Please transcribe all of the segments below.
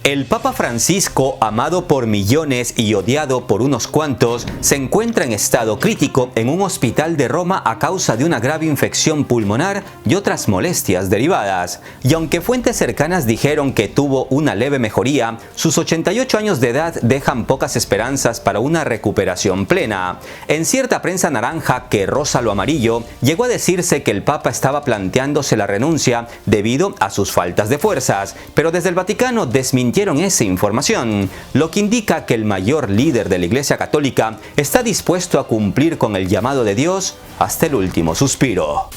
El Papa Francisco, amado por millones y odiado por unos cuantos, se encuentra en estado crítico en un hospital de Roma a causa de una grave infección pulmonar y otras molestias derivadas. Y aunque fuentes cercanas dijeron que tuvo una leve mejoría, sus 88 años de edad dejan pocas esperanzas para una recuperación plena. En cierta prensa naranja que roza lo amarillo, llegó a decirse que el Papa estaba planteándose la renuncia debido a sus faltas de fuerzas, pero desde el Vaticano desmintieron esa información, lo que indica que el mayor líder de la Iglesia Católica está dispuesto a cumplir con el llamado de Dios hasta el último suspiro.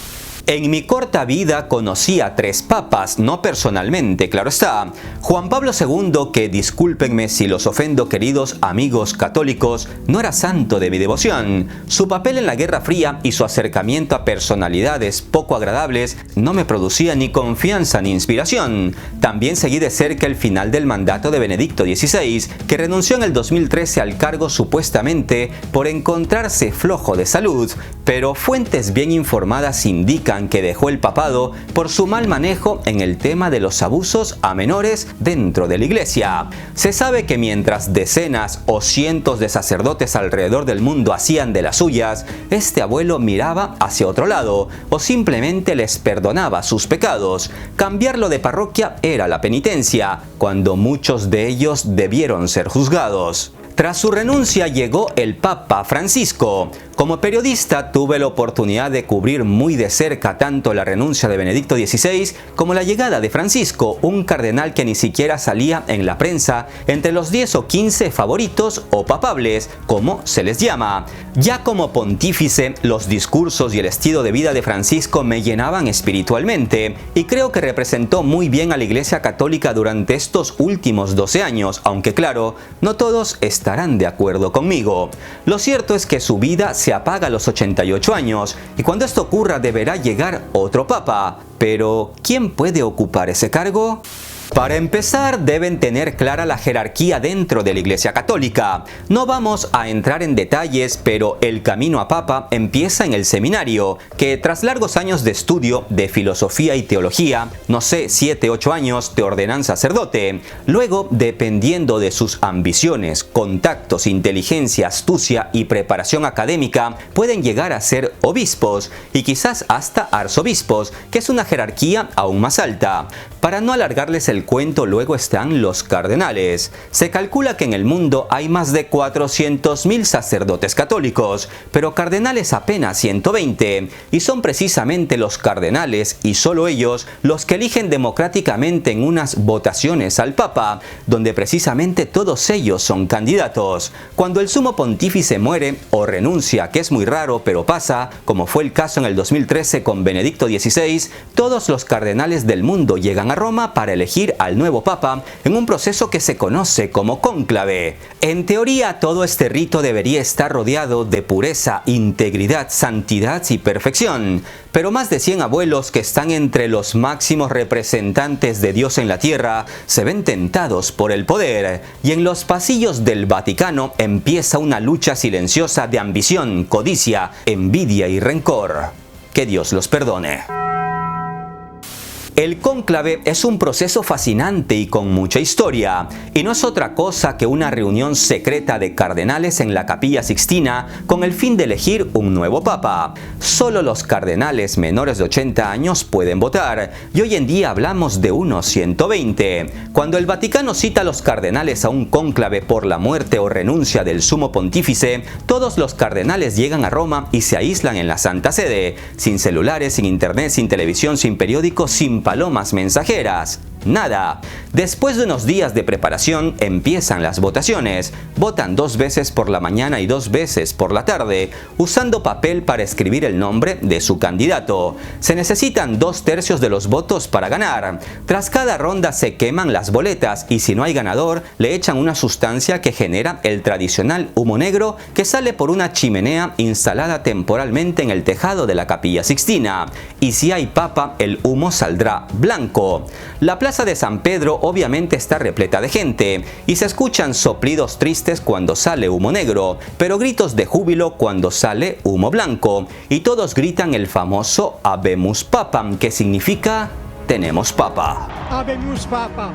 En mi corta vida conocí a 3 papas, no personalmente, claro está. Juan Pablo II, que discúlpenme si los ofendo queridos amigos católicos, no era santo de mi devoción. Su papel en la Guerra Fría y su acercamiento a personalidades poco agradables no me producía ni confianza ni inspiración. También seguí de cerca el final del mandato de Benedicto XVI, que renunció en el 2013 al cargo supuestamente por encontrarse flojo de salud, pero fuentes bien informadas indican que dejó el papado por su mal manejo en el tema de los abusos a menores dentro de la Iglesia. Se sabe que mientras decenas o cientos de sacerdotes alrededor del mundo hacían de las suyas, este abuelo miraba hacia otro lado o simplemente les perdonaba sus pecados. Cambiarlo de parroquia era la penitencia, cuando muchos de ellos debieron ser juzgados. Tras su renuncia llegó el Papa Francisco. Como periodista tuve la oportunidad de cubrir muy de cerca tanto la renuncia de Benedicto XVI como la llegada de Francisco, un cardenal que ni siquiera salía en la prensa entre los 10 o 15 favoritos o papables, como se les llama. Ya como pontífice, los discursos y el estilo de vida de Francisco me llenaban espiritualmente y creo que representó muy bien a la Iglesia Católica durante estos últimos 12 años, aunque claro, no todos estarán de acuerdo conmigo. Lo cierto es que su vida se apaga a los 88 años y cuando esto ocurra deberá llegar otro papa. Pero, ¿quién puede ocupar ese cargo? Para empezar, deben tener clara la jerarquía dentro de la Iglesia Católica. No vamos a entrar en detalles, pero el camino a papa empieza en el seminario, que tras largos años de estudio de filosofía y teología, no sé, 7, 8 años, te ordenan sacerdote. Luego, dependiendo de sus ambiciones, contactos, inteligencia, astucia y preparación académica, pueden llegar a ser obispos y quizás hasta arzobispos, que es una jerarquía aún más alta. Para no alargarles el cuento, luego están los cardenales. Se calcula que en el mundo hay más de 400.000 sacerdotes católicos, pero cardenales apenas 120, y son precisamente los cardenales, y solo ellos, los que eligen democráticamente en unas votaciones al Papa, donde precisamente todos ellos son candidatos. Cuando el sumo pontífice muere o renuncia, que es muy raro pero pasa, como fue el caso en el 2013 con Benedicto XVI, todos los cardenales del mundo llegan a Roma para elegir al nuevo papa en un proceso que se conoce como cónclave. En teoría, todo este rito debería estar rodeado de pureza, integridad, santidad y perfección, pero más de 100 abuelos que están entre los máximos representantes de Dios en la tierra se ven tentados por el poder, y en los pasillos del Vaticano empieza una lucha silenciosa de ambición, codicia, envidia y rencor. Que Dios los perdone. El cónclave es un proceso fascinante y con mucha historia, y no es otra cosa que una reunión secreta de cardenales en la Capilla Sixtina con el fin de elegir un nuevo papa. Solo los cardenales menores de 80 años pueden votar, y hoy en día hablamos de unos 120. Cuando el Vaticano cita a los cardenales a un cónclave por la muerte o renuncia del sumo pontífice, todos los cardenales llegan a Roma y se aíslan en la Santa Sede, sin celulares, sin internet, sin televisión, sin periódicos, sin palomas mensajeras. Nada. Después de unos días de preparación empiezan las votaciones. Votan 2 veces por la mañana y 2 veces por la tarde, usando papel para escribir el nombre de su candidato. Se necesitan 2/3 de los votos para ganar. Tras cada ronda se queman las boletas y si no hay ganador, le echan una sustancia que genera el tradicional humo negro que sale por una chimenea instalada temporalmente en el tejado de la Capilla Sixtina. Y si hay papa, el humo saldrá blanco. La plaza de San Pedro obviamente está repleta de gente y se escuchan soplidos tristes cuando sale humo negro, pero gritos de júbilo cuando sale humo blanco, y todos gritan el famoso Habemus Papam, que significa tenemos papa. Habemus Papa.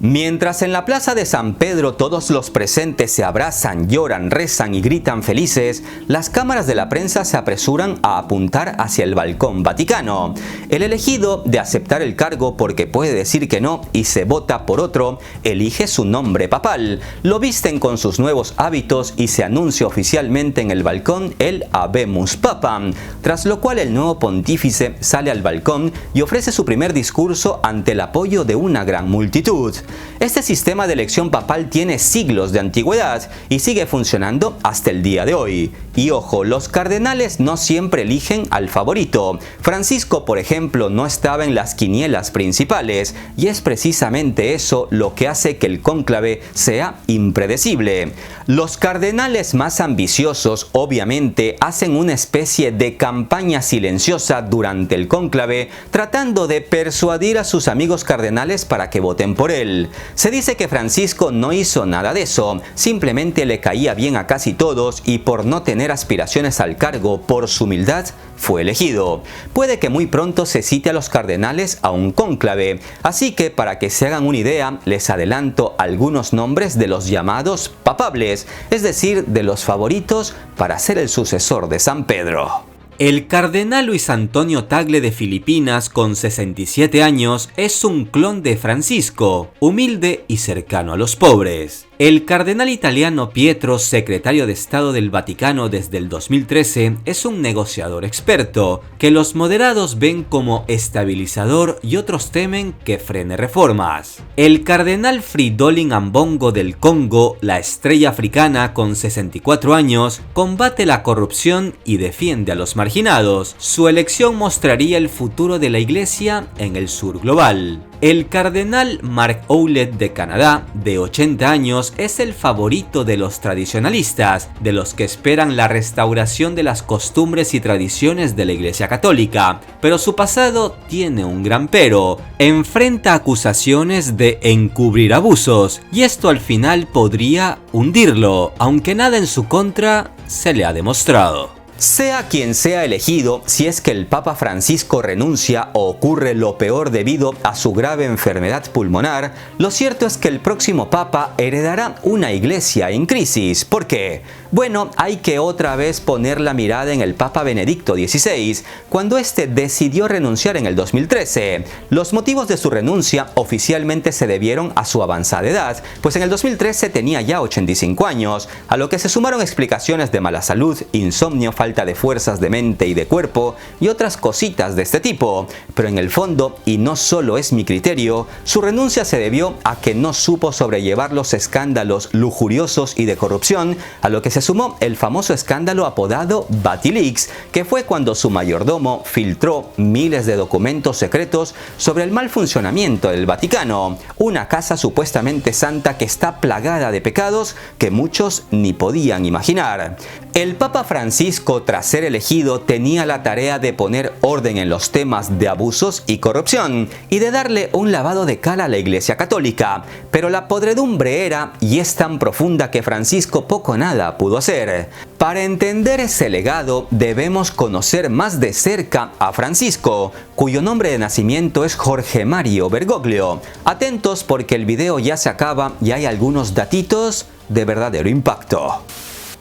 Mientras en la plaza de San Pedro todos los presentes se abrazan, lloran, rezan y gritan felices, las cámaras de la prensa se apresuran a apuntar hacia el balcón vaticano. El elegido de aceptar el cargo porque puede decir que no y se vota por otro, elige su nombre papal, lo visten con sus nuevos hábitos y se anuncia oficialmente en el balcón el Habemus Papam, tras lo cual el nuevo pontífice sale al balcón y ofrece su primer discurso ante el apoyo de una gran multitud. Este sistema de elección papal tiene siglos de antigüedad y sigue funcionando hasta el día de hoy. Y ojo, los cardenales no siempre eligen al favorito. Francisco, por ejemplo, no estaba en las quinielas principales y es precisamente eso lo que hace que el cónclave sea impredecible. Los cardenales más ambiciosos, obviamente, hacen una especie de campaña silenciosa durante el cónclave, tratando de persuadir a sus amigos cardenales para que voten por él. Se dice que Francisco no hizo nada de eso, simplemente le caía bien a casi todos y por no tener aspiraciones al cargo, por su humildad, fue elegido. Puede que muy pronto se cite a los cardenales a un cónclave, así que para que se hagan una idea, les adelanto algunos nombres de los llamados papables, es decir, de los favoritos para ser el sucesor de San Pedro. El cardenal Luis Antonio Tagle de Filipinas, con 67 años, es un clon de Francisco, humilde y cercano a los pobres. El cardenal italiano Pietro, secretario de Estado del Vaticano desde el 2013, es un negociador experto, que los moderados ven como estabilizador y otros temen que frene reformas. El cardenal Fridolin Ambongo del Congo, la estrella africana con 64 años, combate la corrupción y defiende a los marginados. Su elección mostraría el futuro de la Iglesia en el sur global. El cardenal Mark Ouellet de Canadá, de 80 años, es el favorito de los tradicionalistas, de los que esperan la restauración de las costumbres y tradiciones de la Iglesia Católica. Pero su pasado tiene un gran pero. Enfrenta acusaciones de encubrir abusos, y esto al final podría hundirlo, aunque nada en su contra se le ha demostrado. Sea quien sea elegido, si es que el Papa Francisco renuncia o ocurre lo peor debido a su grave enfermedad pulmonar, lo cierto es que el próximo Papa heredará una iglesia en crisis. ¿Por qué? Bueno, hay que otra vez poner la mirada en el Papa Benedicto XVI, cuando este decidió renunciar en el 2013. Los motivos de su renuncia oficialmente se debieron a su avanzada edad, pues en el 2013 tenía ya 85 años, a lo que se sumaron explicaciones de mala salud, insomnio, falta de fuerzas de mente y de cuerpo y otras cositas de este tipo. Pero en el fondo, y no solo es mi criterio, su renuncia se debió a que no supo sobrellevar los escándalos lujuriosos y de corrupción, a lo que se sumó el famoso escándalo apodado Batileaks, que fue cuando su mayordomo filtró miles de documentos secretos sobre el mal funcionamiento del Vaticano, una casa supuestamente santa que está plagada de pecados que muchos ni podían imaginar. El Papa Francisco, tras ser elegido, tenía la tarea de poner orden en los temas de abusos y corrupción y de darle un lavado de cara a la Iglesia Católica, pero la podredumbre era y es tan profunda que Francisco poco o nada pudo hacer. Para entender ese legado debemos conocer más de cerca a Francisco, cuyo nombre de nacimiento es Jorge Mario Bergoglio. Atentos porque el video ya se acaba y hay algunos datitos de verdadero impacto.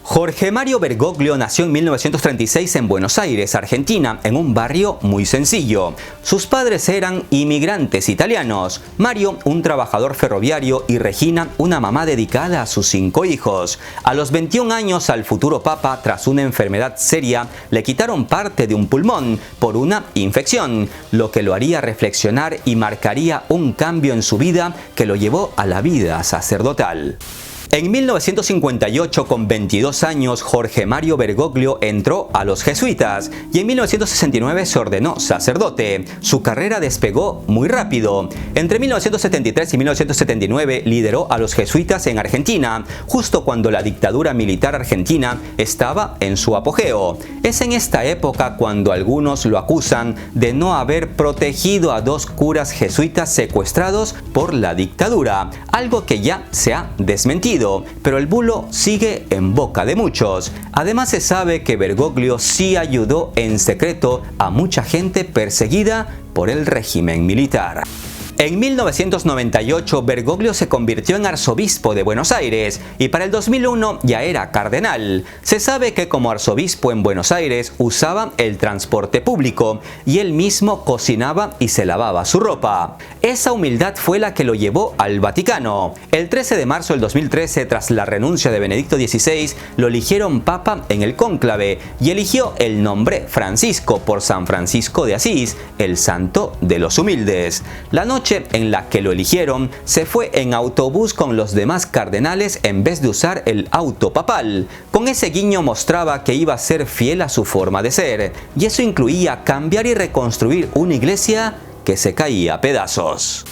Jorge Mario Bergoglio nació en 1936 en Buenos Aires, Argentina, en un barrio muy sencillo. Sus padres eran inmigrantes italianos, Mario un trabajador ferroviario y Regina una mamá dedicada a sus 5 hijos. A los 21 años al futuro papa, tras una enfermedad seria, le quitaron parte de un pulmón por una infección, lo que lo haría reflexionar y marcaría un cambio en su vida que lo llevó a la vida sacerdotal. En 1958, con 22 años, Jorge Mario Bergoglio entró a los jesuitas y en 1969 se ordenó sacerdote. Su carrera despegó muy rápido. Entre 1973 y 1979 lideró a los jesuitas en Argentina, justo cuando la dictadura militar argentina estaba en su apogeo. Es en esta época cuando algunos lo acusan de no haber protegido a 2 curas jesuitas secuestrados por la dictadura, algo que ya se ha desmentido. Pero el bulo sigue en boca de muchos. Además se sabe que Bergoglio sí ayudó en secreto a mucha gente perseguida por el régimen militar. En 1998 Bergoglio se convirtió en arzobispo de Buenos Aires y para el 2001 ya era cardenal. Se sabe que como arzobispo en Buenos Aires usaba el transporte público y él mismo cocinaba y se lavaba su ropa. Esa humildad fue la que lo llevó al Vaticano. El 13 de marzo del 2013, tras la renuncia de Benedicto XVI, lo eligieron papa en el cónclave y eligió el nombre Francisco por San Francisco de Asís, el santo de los humildes. La noche en la que lo eligieron, se fue en autobús con los demás cardenales en vez de usar el auto papal. Con ese guiño mostraba que iba a ser fiel a su forma de ser, y eso incluía cambiar y reconstruir una iglesia que se caía a pedazos.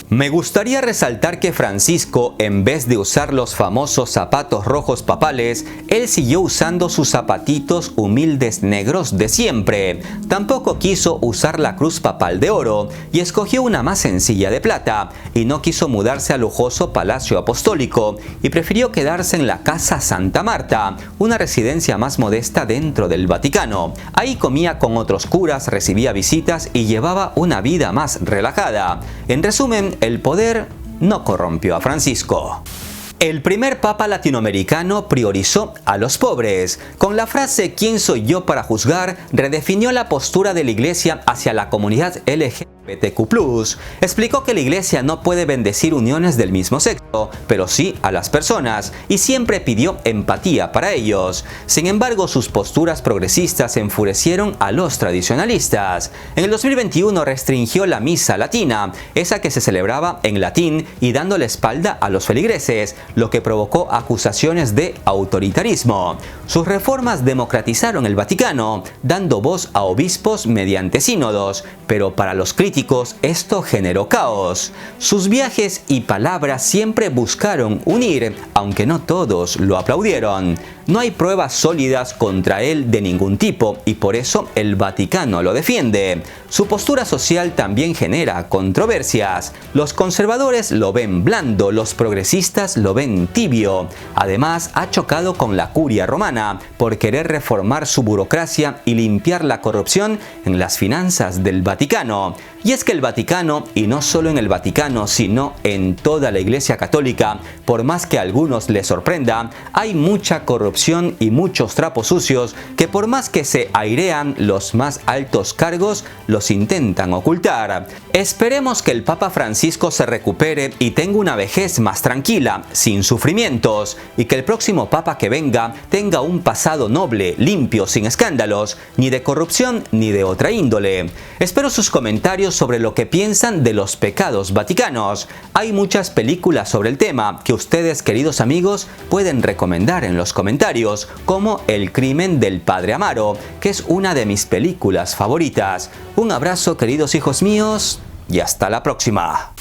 Me gustaría resaltar que Francisco, en vez de usar los famosos zapatos rojos papales, él siguió usando sus zapatitos humildes negros de siempre. Tampoco quiso usar la cruz papal de oro y escogió una más sencilla de plata, y no quiso mudarse al lujoso Palacio Apostólico y prefirió quedarse en la Casa Santa Marta, una residencia más modesta dentro del Vaticano. Ahí comía con otros curas, recibía visitas y llevaba una vida más relajada. En resumen, el poder no corrompió a Francisco. El primer papa latinoamericano priorizó a los pobres. Con la frase ¿quién soy yo para juzgar?, redefinió la postura de la Iglesia hacia la comunidad LGBTQ+. Explicó que la Iglesia no puede bendecir uniones del mismo sexo, pero sí a las personas, y siempre pidió empatía para ellos. Sin embargo, sus posturas progresistas enfurecieron a los tradicionalistas. En el 2021 restringió la misa latina, esa que se celebraba en latín y dando la espalda a los feligreses, lo que provocó acusaciones de autoritarismo. Sus reformas democratizaron el Vaticano, dando voz a obispos mediante sínodos, pero para los críticos esto generó caos. Sus viajes y palabras siempre buscaron unir, aunque no todos lo aplaudieron. No hay pruebas sólidas contra él de ningún tipo y por eso el Vaticano lo defiende. Su postura social también genera controversias. Los conservadores lo ven blando, los progresistas lo ven tibio. Además, ha chocado con la curia romana por querer reformar su burocracia y limpiar la corrupción en las finanzas del Vaticano. Y es que el Vaticano, y no solo en el Vaticano, sino en toda la Iglesia Católica, por más que a algunos les sorprenda, hay mucha corrupción y muchos trapos sucios que por más que se airean los más altos cargos, los intentan ocultar. Esperemos que el Papa Francisco se recupere y tenga una vejez más tranquila, sin sufrimientos, y que el próximo Papa que venga tenga un pasado noble, limpio, sin escándalos, ni de corrupción ni de otra índole. Espero sus comentarios sobre lo que piensan de los pecados vaticanos. Hay muchas películas sobre el tema que ustedes, queridos amigos, pueden recomendar en los comentarios, como El crimen del Padre Amaro, que es una de mis películas favoritas. Un abrazo, queridos hijos míos, y hasta la próxima.